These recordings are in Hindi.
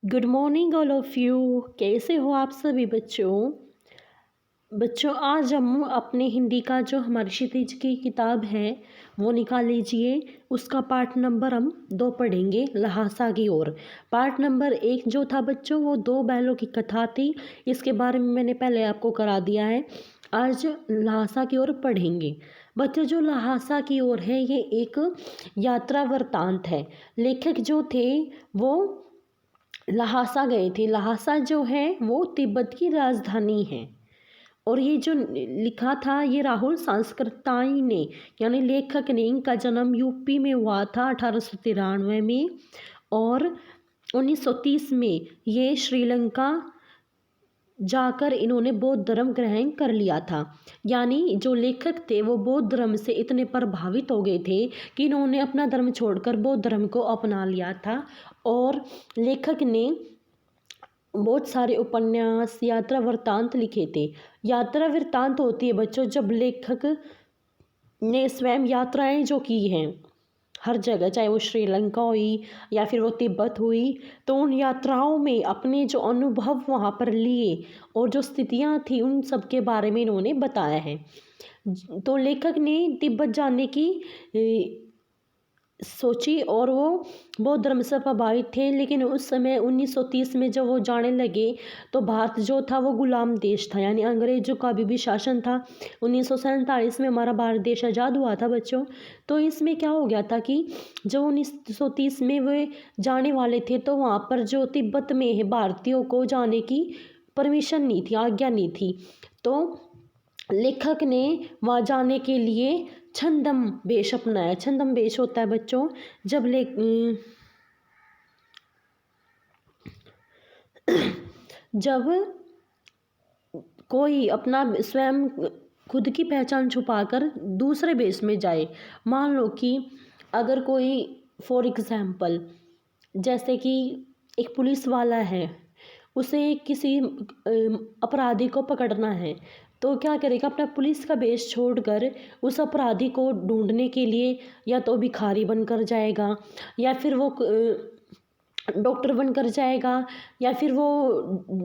Good morning all of you. कैसे हो आप सभी बच्चों? आज हम अपने हिंदी का जो हमारी क्षितिज की किताब है वो निकाल लीजिए। उसका पार्ट नंबर हम 2 पढ़ेंगे, लहासा की ओर। पार्ट नंबर 1 जो था बच्चों वो 2 बैलों की कथा थी। इसके बारे में मैंने पहले आपको करा दिया है। आज लहासा की ओर पढ़ेंगे। बच्चों जो लहासा की ओर है ये एक यात्रा वृत्तांत है। लेखक जो थे वो लहासा गए थे। लहासा जो है वो तिब्बत की राजधानी है। और ये जो लिखा था ये राहुल सांस्कृताई ने यानी लेखक ने। इनका जन्म यूपी में हुआ था 1893 में और 1930 में ये श्रीलंका जाकर इन्होंने बौद्ध धर्म ग्रहण कर लिया था। यानी जो लेखक थे वो बौद्ध धर्म से इतने प्रभावित हो गए थे कि इन्होंने अपना धर्म छोड़कर बौद्ध धर्म को अपना लिया था। और लेखक ने बहुत सारे उपन्यास, यात्रा वृत्तांत लिखे थे। यात्रा वृत्तांत होती है बच्चों जब लेखक ने स्वयं यात्राएं जो की हैं हर जगह, चाहे वो श्रीलंका हुई या फिर वो तिब्बत हुई, तो उन यात्राओं में अपने जो अनुभव वहाँ पर लिए और जो स्थितियाँ थी उन सब के बारे में इन्होंने बताया है। तो लेखक ने तिब्बत जाने की सोची और वो बौद्ध धर्म से प्रभावित थे। लेकिन उस समय 1930 में जब वो जाने लगे तो भारत जो था वो गुलाम देश था, यानी अंग्रेजों का भी शासन था। 1947 में हमारा भारत देश आज़ाद हुआ था बच्चों। तो इसमें क्या हो गया था कि जब 1930 में वे जाने वाले थे तो वहाँ पर जो तिब्बत में है भारतीयों को जाने की परमिशन नहीं थी, आज्ञा नहीं थी। तो लेखक ने वहाँ जाने के लिए छंदम वेश अपनाया। छंदम वेश होता है बच्चों जब कोई अपना स्वयं खुद की पहचान छुपाकर दूसरे वेश में जाए। मान लो कि अगर कोई फॉर एग्जाम्पल जैसे कि एक पुलिस वाला है, उसे किसी अपराधी को पकड़ना है तो क्या करेगा, अपना पुलिस का वेश छोड़कर उस अपराधी को ढूंढने के लिए या तो भिखारी बनकर जाएगा या फिर वो डॉक्टर बनकर जाएगा या फिर वो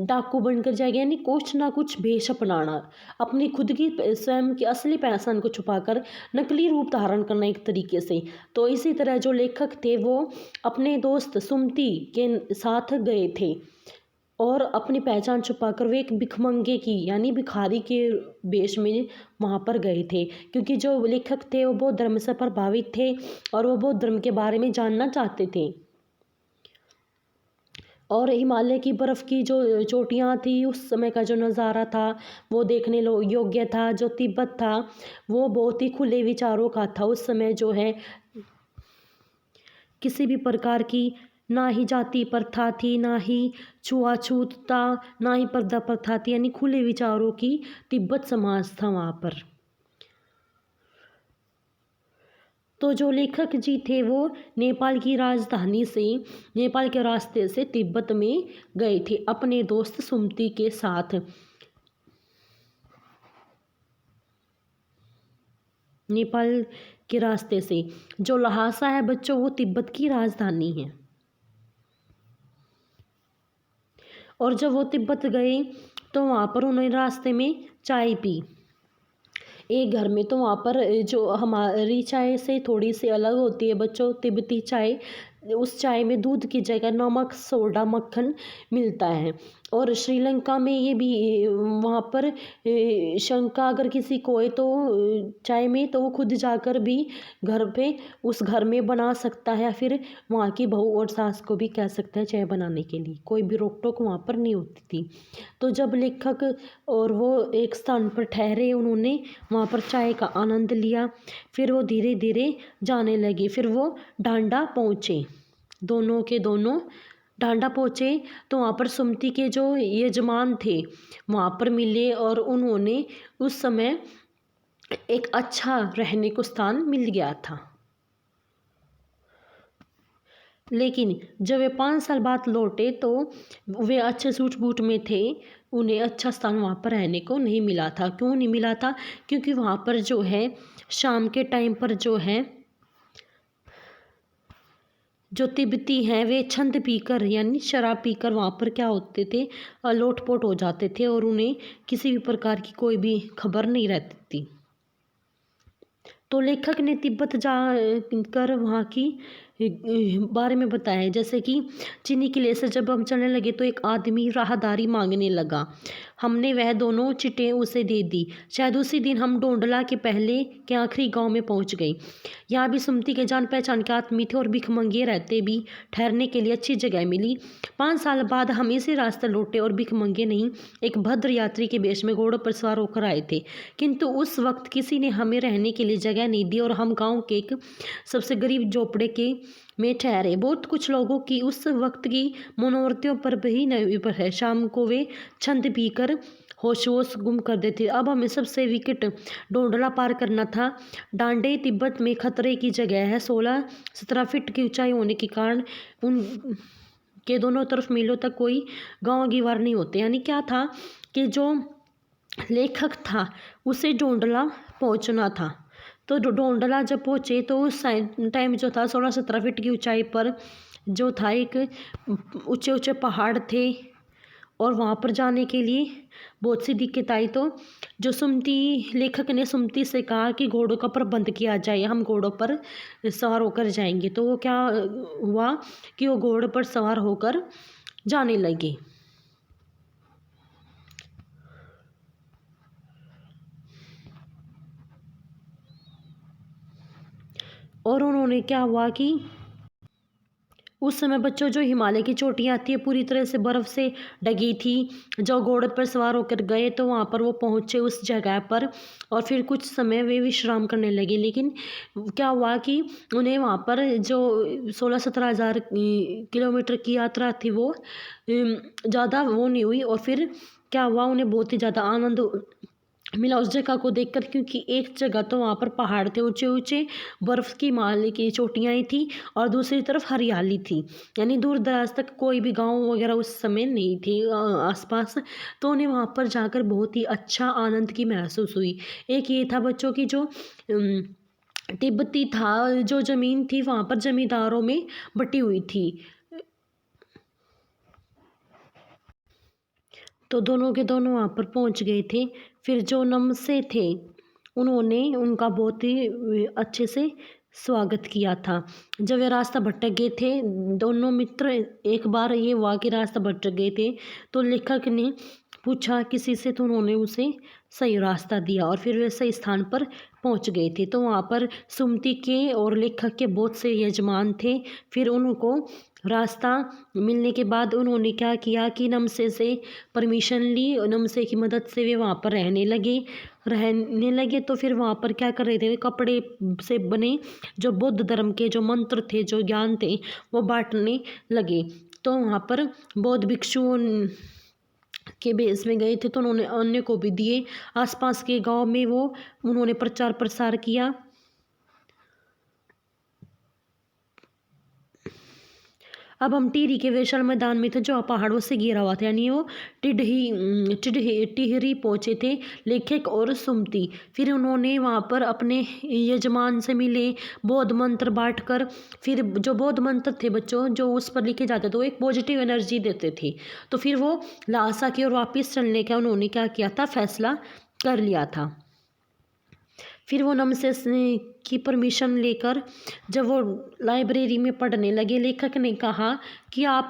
डाकू बनकर जाएगा। यानी कुछ ना कुछ वेश अपनाना, अपनी खुद की स्वयं की असली पहचान को छुपाकर नकली रूप धारण करना एक तरीके से। तो इसी तरह जो लेखक थे वो अपने दोस्त सुमति के साथ गए थे और अपनी पहचान छुपाकर वे एक भिखमंगे की यानी भिखारी के वेश में वहाँ पर गए थे। क्योंकि जो लेखक थे वो बौद्ध धर्म से प्रभावित थे और वो बौद्ध धर्म के बारे में जानना चाहते थे। और हिमालय की बर्फ़ की जो चोटियाँ थी उस समय का जो नज़ारा था वो देखने योग्य था। जो तिब्बत था वो बहुत ही खुले विचारों का था। उस समय जो है किसी भी प्रकार की ना ही जाति प्रथा थी, ना ही छुआछूत था, ना ही पर्दा प्रथा थी। यानी खुले विचारों की तिब्बत समाज था वहाँ पर। तो जो लेखक जी थे वो नेपाल की राजधानी से, नेपाल के रास्ते से तिब्बत में गए थे अपने दोस्त सुमति के साथ। नेपाल के रास्ते से जो लहासा है बच्चों वो तिब्बत की राजधानी है। और जब वो तिब्बत गए तो वहाँ पर उन्होंने रास्ते में चाय पी एक घर में। तो वहाँ पर जो हमारी चाय से थोड़ी सी अलग होती है बच्चों तिब्बती चाय। उस चाय में दूध की जगह नमक, सोडा, मक्खन मिलता है। और श्रीलंका में ये भी वहाँ पर शंका अगर किसी को है तो चाय में तो वो खुद जाकर भी घर पे उस घर में बना सकता है या फिर वहाँ की बहू और सास को भी कह सकता है चाय बनाने के लिए। कोई भी रोक टोक वहाँ पर नहीं होती थी। तो जब लेखक और वो एक स्थान पर ठहरे उन्होंने वहाँ पर चाय का आनंद लिया। फिर वो धीरे धीरे जाने लगे। फिर वो डांडा पहुँचे, दोनों के दोनों डांडा पहुँचे। तो वहाँ पर सुमति के जो यजमान थे वहाँ पर मिले और उन्होंने उस समय एक अच्छा रहने को स्थान मिल गया था। लेकिन जब वे 5 साल बाद लौटे तो वे अच्छे सूट बूट में थे, उन्हें अच्छा स्थान वहाँ पर रहने को नहीं मिला था। क्यों नहीं मिला था? क्योंकि वहाँ पर जो है शाम के टाइम पर जो है जो तिब्बती हैं वे छंद पीकर यानी शराब पीकर वहाँ पर क्या होते थे, लोटपोट हो जाते थे और उन्हें किसी भी प्रकार की कोई भी खबर नहीं रहती थी। तो लेखक ने तिब्बत जा कर वहाँ की बारे में बताया है, जैसे कि चीनी किले से जब हम चलने लगे तो एक आदमी राहदारी मांगने लगा। हमने वह दोनों चिट्ठियाँ उसे दे दी। शायद उसी दिन हम डोंडला के पहले के आखिरी गांव में पहुंच गए। यहाँ भी सुमति के जान पहचान के आदमी थे और भिखमंगे रहते भी ठहरने के लिए अच्छी जगह मिली। 5 साल बाद हम इसी रास्ते लौटे और भिखमंगे नहीं, एक भद्र यात्री के वेश में घोड़ों पर सवार होकर आए थे। किंतु उस वक्त किसी ने हमें रहने के लिए जगह नहीं दी और हम गाँव के एक सबसे गरीब झोपड़े के में ठहरे। बहुत कुछ लोगों की उस वक्त की मनोवृत्तियों पर भी निर्भर है। शाम को वे छंद पीकर होश वोश गुम कर देते। अब हमें सबसे विकट डोंडला पार करना था। डांडे तिब्बत में खतरे की जगह है। 16-17 फीट की ऊंचाई होने के कारण उन के दोनों तरफ मीलों तक कोई गांव गीवार नहीं होते। यानी क्या था कि जो लेखक था उसे डोंडला पहुंचना था। तो डोंडला जब पहुँचे तो उस टाइम जो था 16-17 फीट की ऊंचाई पर जो था एक ऊंचे ऊंचे पहाड़ थे और वहाँ पर जाने के लिए बहुत सी दिक्कत आई। तो जो सुमति लेखक ने सुमति से कहा कि घोड़ों का प्रबंध किया जाए, हम घोड़ों पर सवार होकर जाएंगे। तो वो क्या हुआ कि वो घोड़े पर सवार होकर जाने लगे। और उन्होंने क्या हुआ कि उस समय बच्चों जो हिमालय की चोटियाँ आती है पूरी तरह से बर्फ़ से ढकी थी। जो घोड़े पर सवार होकर गए तो वहाँ पर वो पहुँचे उस जगह पर और फिर कुछ समय वे विश्राम करने लगे। लेकिन क्या हुआ कि उन्हें वहाँ पर जो 16-17 हज़ार किलोमीटर की यात्रा थी वो ज़्यादा वो नहीं हुई। और फिर क्या हुआ, उन्हें बहुत ही ज़्यादा आनंद मिला उस जगह को देखकर, क्योंकि एक जगह तो वहाँ पर पहाड़ थे ऊंचे ऊंचे, बर्फ़ की हिमालय की चोटियाँ ही थी और दूसरी तरफ हरियाली थी। यानी दूर दराज तक कोई भी गांव वगैरह उस समय नहीं थी आसपास। तो उन्हें वहाँ पर जाकर बहुत ही अच्छा आनंद की महसूस हुई। एक ये था बच्चों की जो तिब्बती था, जो ज़मीन थी वहाँ पर जमींदारों में बटी हुई थी। तो दोनों के दोनों वहाँ पर पहुँच गए थे। फिर जो नमसे थे उन्होंने उनका बहुत ही अच्छे से स्वागत किया था। जब वे रास्ता भटक गए थे दोनों मित्र, एक बार ये हुआ कि रास्ता भटक गए थे तो लेखक ने पूछा किसी से, तो उन्होंने उसे सही रास्ता दिया और फिर वे सही स्थान पर पहुंच गए थे। तो वहाँ पर सुमति के और लेखक के बहुत से यजमान थे। फिर उनको रास्ता मिलने के बाद उन्होंने क्या किया कि नमसे से परमिशन ली और नमसे की मदद से वे वहाँ पर रहने लगे। तो फिर वहाँ पर क्या कर रहे थे, कपड़े से बने जो बौद्ध धर्म के जो मंत्र थे, जो ज्ञान थे, वो बांटने लगे। तो वहाँ पर बौद्ध भिक्षुओं के बेस में गए थे तो उन्होंने अन्य को भी दिए। आसपास के गांव में वो उन्होंने प्रचार प्रसार किया। अब हम टिहरी के विशाल मैदान में थे जो पहाड़ों से घिरा हुआ था। यानी वो टिहरी पहुँचे थे लेखक और सुमति। फिर उन्होंने वहाँ पर अपने यजमान से मिले, बौद्ध मंत्र बांट कर। फिर जो बौद्ध मंत्र थे बच्चों जो उस पर लिखे जाते थे वो एक पॉजिटिव एनर्जी देते थे। तो फिर वो लासा की ओर वापस चलने का उन्होंने क्या किया था, फैसला कर लिया था। फिर वो नमसे की परमिशन लेकर जब वो लाइब्रेरी में पढ़ने लगे, लेखक ने कहा कि आप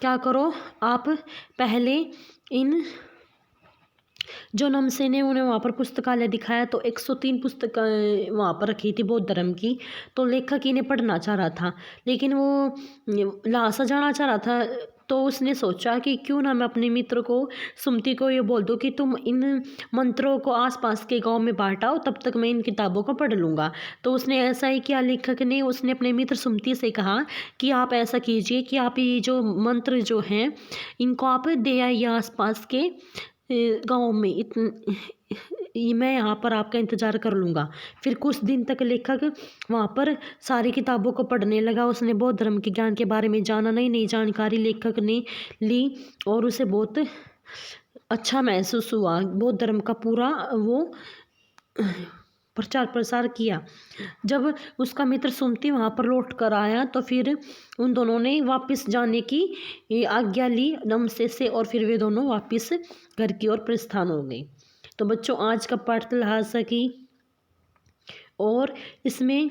क्या करो, आप पहले इन जो नमसे ने उन्हें वहाँ पर पुस्तकालय दिखाया तो 103 पुस्तक वहाँ पर रखी थी बौद्ध धर्म की। तो लेखक इन्हें पढ़ना चाह रहा था लेकिन वो लासा जाना चाह रहा था। तो उसने सोचा कि क्यों ना मैं अपने मित्र को सुमति को ये बोल दूँ कि तुम इन मंत्रों को आसपास के गांव में बांटाओ, तब तक मैं इन किताबों को पढ़ लूँगा। तो उसने ऐसा ही किया। लेखक ने उसने अपने मित्र सुमति से कहा कि आप ऐसा कीजिए कि आप ये जो मंत्र जो हैं इनको आप दे आइए आसपास के गाँव में, मैं यहाँ पर आपका इंतज़ार कर लूँगा। फिर कुछ दिन तक लेखक वहाँ पर सारी किताबों को पढ़ने लगा। उसने बौद्ध धर्म के ज्ञान के बारे में जाना, नई नई जानकारी लेखक ने ली और उसे बहुत अच्छा महसूस हुआ। बौद्ध धर्म का पूरा वो प्रचार प्रसार किया। जब उसका मित्र सुमति वहाँ पर लौट कर आया तो फिर उन दोनों ने वापस जाने की आज्ञा ली नमसे से, और फिर वे दोनों वापस घर की ओर प्रस्थान हो गए। तो बच्चों आज का पाठ लहासा की, और इसमें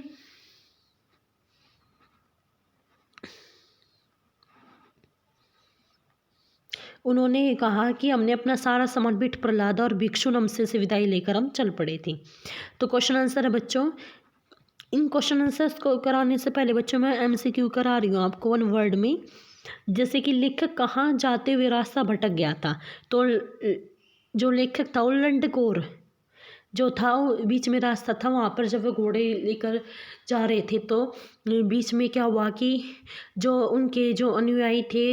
उन्होंने कहा कि हमने अपना सारा सामान बिठ पर लादा और भिक्षु नमसे से विदाई लेकर हम चल पड़े थे। तो क्वेश्चन आंसर है बच्चों, इन क्वेश्चन आंसर्स को कराने से पहले बच्चों मैं MCQ करा रही हूँ आपको 1 वर्ड में। जैसे कि लेखक कहाँ जाते हुए रास्ता भटक गया था, तो जो लेखक था वो लंडकोर जो था वो बीच में रास्ता था, वहाँ पर जब वो घोड़े लेकर जा रहे थे तो बीच में क्या हुआ कि जो उनके जो अनुयायी थे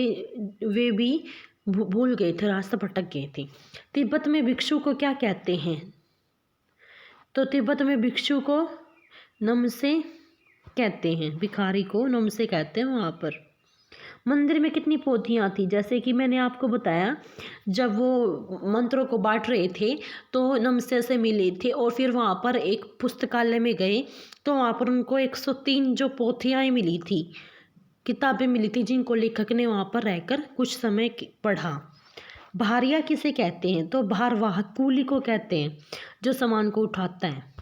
वे भी भूल गए थे, रास्ता भटक गए थे। तिब्बत में भिक्षु को क्या कहते हैं, तो तिब्बत में भिक्षु को नमसे कहते हैं, भिखारी को नमसे कहते हैं वहाँ पर। मंदिर में कितनी पोथियाँ थी, जैसे कि मैंने आपको बताया जब वो मंत्रों को बांट रहे थे तो नमसे से मिले थे और फिर वहाँ पर एक पुस्तकालय में गए तो वहाँ पर उनको 103 जो पोथियाँ मिली थी, किताबें मिली थी, जिनको लेखक ने वहाँ पर रहकर कुछ समय पढ़ा। भारिया किसे कहते हैं, तो भारवाहक कूली को कहते हैं जो सामान को उठाता है।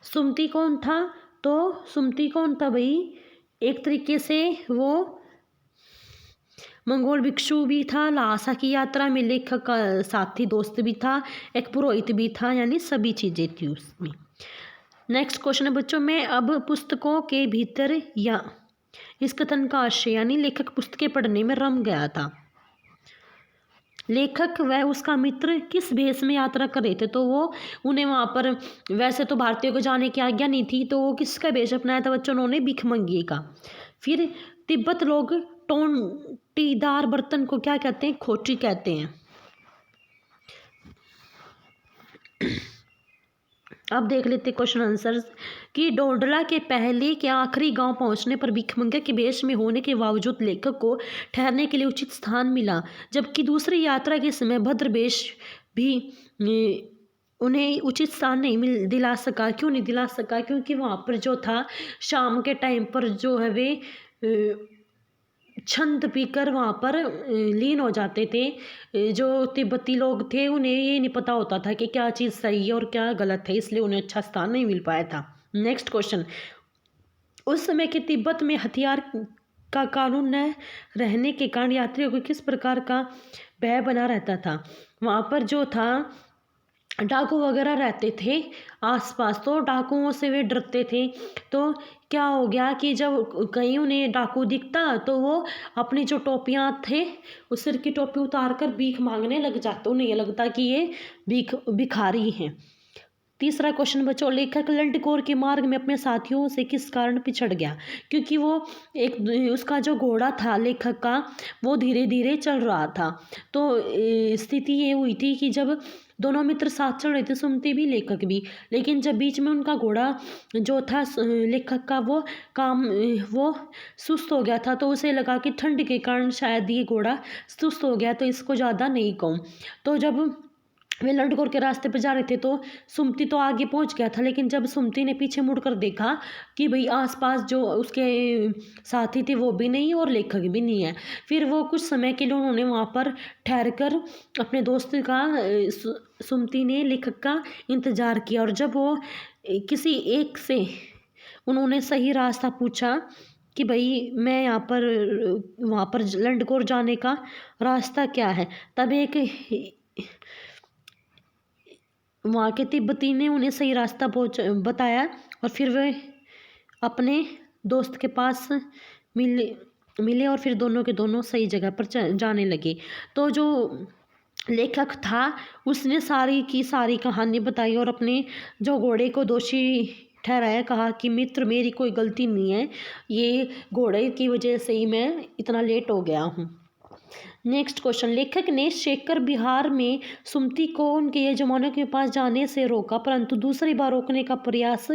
सुमति कौन था, तो सुमति कौन था भाई, एक तरीके से वो मंगोल भिक्षु भी था, लहासा की यात्रा में लेखक का साथी दोस्त भी था, एक पुरोहित भी था, यानी सभी चीज़ें थी उसमें। नेक्स्ट क्वेश्चन है बच्चों, मैं अब पुस्तकों के भीतर या इस कथन का आशय, यानी लेखक पुस्तकें पढ़ने में रम गया था। लेखक व उसका मित्र किस भेष में यात्रा कर रहे थे, तो वो उन्हें वहाँ पर वैसे तो भारतीयों को जाने की आज्ञा नहीं थी, तो वो किसका भेष अपनाया था बच्चों, उन्होंने भिखमंगी का। फिर तिब्बत लोग टोंटीदार बर्तन को क्या कहते हैं, खोटी कहते हैं। अब देख लेते क्वेश्चन आंसर्स कि डोडला के पहले के आखिरी गांव पहुंचने पर भिखमंगे के वेश में होने के बावजूद लेखक को ठहरने के लिए उचित स्थान मिला, जबकि दूसरी यात्रा के समय भद्रवेश भी उन्हें उचित स्थान नहीं दिला सका। क्यों नहीं दिला सका, क्योंकि वहाँ पर जो था शाम के टाइम पर जो है वे छंद पीकर वहाँ पर लीन हो जाते थे। जो तिब्बती लोग थे उन्हें ये नहीं पता होता था कि क्या चीज़ सही है और क्या गलत है, इसलिए उन्हें अच्छा स्थान नहीं मिल पाया था। नेक्स्ट क्वेश्चन, उस समय के तिब्बत में हथियार का कानून न रहने के कारण यात्रियों को किस प्रकार का भय बना रहता था। वहाँ पर जो था डाकू वगैरह रहते थे आसपास, तो डाकुओं से वे डरते थे। तो क्या हो गया कि जब कहीं उन्हें डाकू दिखता तो वो अपनी जो टोपियाँ थे उस सिर की टोपी उतार कर भीख मांगने लग जाते, उन्हें ये लगता कि ये भिखारी हैं। तीसरा क्वेश्चन बच्चों, लेखक लंडकोर के मार्ग में अपने साथियों से किस कारण पिछड़ गया, क्योंकि वो एक उसका जो घोड़ा था लेखक का वो धीरे धीरे चल रहा था। तो स्थिति ये हुई थी कि जब दोनों मित्र साथ चल रहे थे, सुमति भी लेखक भी, लेकिन जब बीच में उनका घोड़ा जो था लेखक का वो सुस्त हो गया था, तो उसे लगा कि ठंड के कारण शायद ये घोड़ा सुस्त हो गया, तो इसको ज़्यादा नहीं कहूँ। तो जब वे लंडकोर के रास्ते पर जा रहे थे तो सुमति तो आगे पहुंच गया था, लेकिन जब सुमति ने पीछे मुड़कर देखा कि भाई आसपास जो उसके साथी थे वो भी नहीं और लेखक भी नहीं है, फिर वो कुछ समय के लिए उन्होंने वहाँ पर ठहर कर अपने दोस्त का सुमति ने लेखक का इंतज़ार किया। और जब वो किसी एक से उन्होंने सही रास्ता पूछा कि भाई मैं यहाँ पर वहाँ पर लंडकोर जाने का रास्ता क्या है, तब एक वहाँ के तिब्बती ने उन्हें सही रास्ता बताया और फिर वे अपने दोस्त के पास मिले और फिर दोनों के दोनों सही जगह पर जाने लगे। तो जो लेखक था उसने सारी की सारी कहानी बताई और अपने जो घोड़े को दोषी ठहराया, कहा कि मित्र मेरी कोई गलती नहीं है, ये घोड़े की वजह से ही मैं इतना लेट हो गया हूँ। नेक्स्ट क्वेश्चन, लेखक ने शेखर बिहार में सुमति को उनके यजमानों के पास जाने से रोका, परंतु दूसरी बार रोकने का प्रयास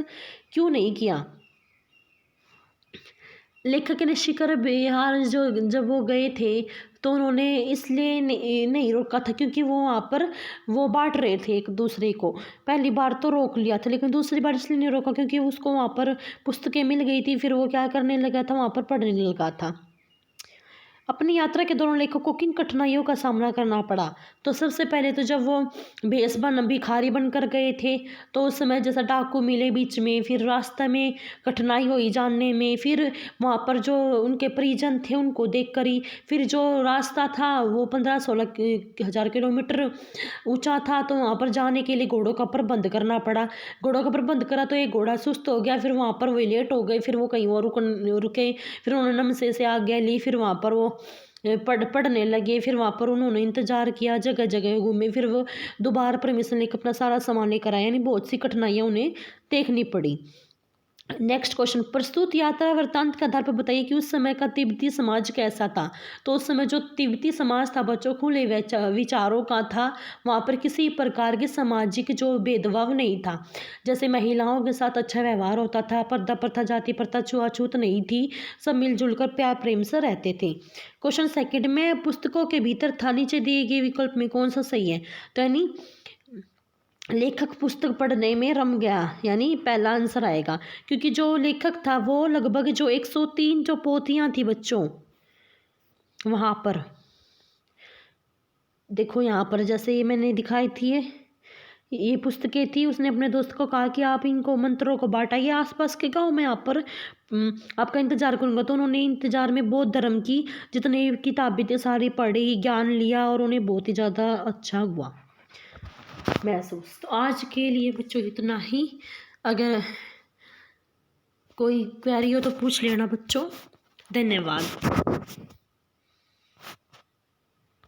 क्यों नहीं किया। लेखक ने शिखर बिहार जो जब वो गए थे तो उन्होंने इसलिए नहीं रोका था क्योंकि वो वहाँ पर वो बांट रहे थे एक दूसरे को। पहली बार तो रोक लिया था लेकिन दूसरी बार इसलिए नहीं रोका क्योंकि उसको वहाँ पर पुस्तकें मिल गई थी, फिर वो क्या करने लगा था, वहाँ पर पढ़ने लगा था। अपनी यात्रा के दौरान लेखक को किन कठिनाइयों का सामना करना पड़ा? तो सबसे पहले तो जब वो भिखारी बनकर गए थे तो उस समय जैसा डाकू मिले बीच में, फिर रास्ते में कठिनाई हुई जानने में, फिर वहाँ पर जो उनके परिजन थे उनको देखकर ही, फिर जो रास्ता था वो 15-16 हज़ार किलोमीटर ऊंचा था तो वहाँ पर जाने के लिए घोड़ों का प्रबंध करना पड़ा। घोड़ों का प्रबंध करा तो एक घोड़ा सुस्त हो गया, फिर वहाँ पर वो लेट हो गए, फिर वो कहीं और रुके, फिर उन्होंने नमसे से आज्ञा ली, फिर वहाँ पर वो पढ़ने लगे, फिर वहाँ पर उन्होंने इंतजार किया, जगह जगह घूमे, फिर वो दोबारा परमिशन लेकर अपना सारा सामान लेकर आए, यानी बहुत सी कठिनाइयाँ उन्हें देखनी पड़ी। नेक्स्ट क्वेश्चन, प्रस्तुत यात्रा वृत्तांत के आधार पर बताइए कि उस समय का तिब्बती समाज कैसा था। तो उस समय जो तिब्बती समाज था बच्चों खुले विचारों का था, वहाँ पर किसी प्रकार के सामाजिक जो भेदभाव नहीं था, जैसे महिलाओं के साथ अच्छा व्यवहार होता था, पर्दा प्रथा जाति प्रथा छुआछूत नहीं थी, सब मिलजुल कर प्यार प्रेम से रहते थे। क्वेश्चन सेकंड में पुस्तकों के भीतर था नीचे दिए गए विकल्प में कौन सा सही है। तो यानी लेखक पुस्तक पढ़ने में रम गया, यानी पहला आंसर आएगा क्योंकि जो लेखक था वो लगभग जो 103 जो पोथियां थी बच्चों, वहाँ पर देखो यहाँ पर जैसे ये मैंने दिखाई थी ये पुस्तकें थी, उसने अपने दोस्त को कहा कि आप इनको मंत्रों को बांटाइए आसपास के गांव में, यहाँ पर आपका इंतजार करूंगा। तो उन्होंने इंतजार में बौद्ध धर्म की जितनी किताबें थी सारी पढ़ी, ज्ञान लिया और उन्हें बहुत ही ज़्यादा अच्छा हुआ महसूस। तो आज के लिए बच्चों इतना ही, अगर कोई क्वेरी हो तो पूछ लेना बच्चों। धन्यवाद।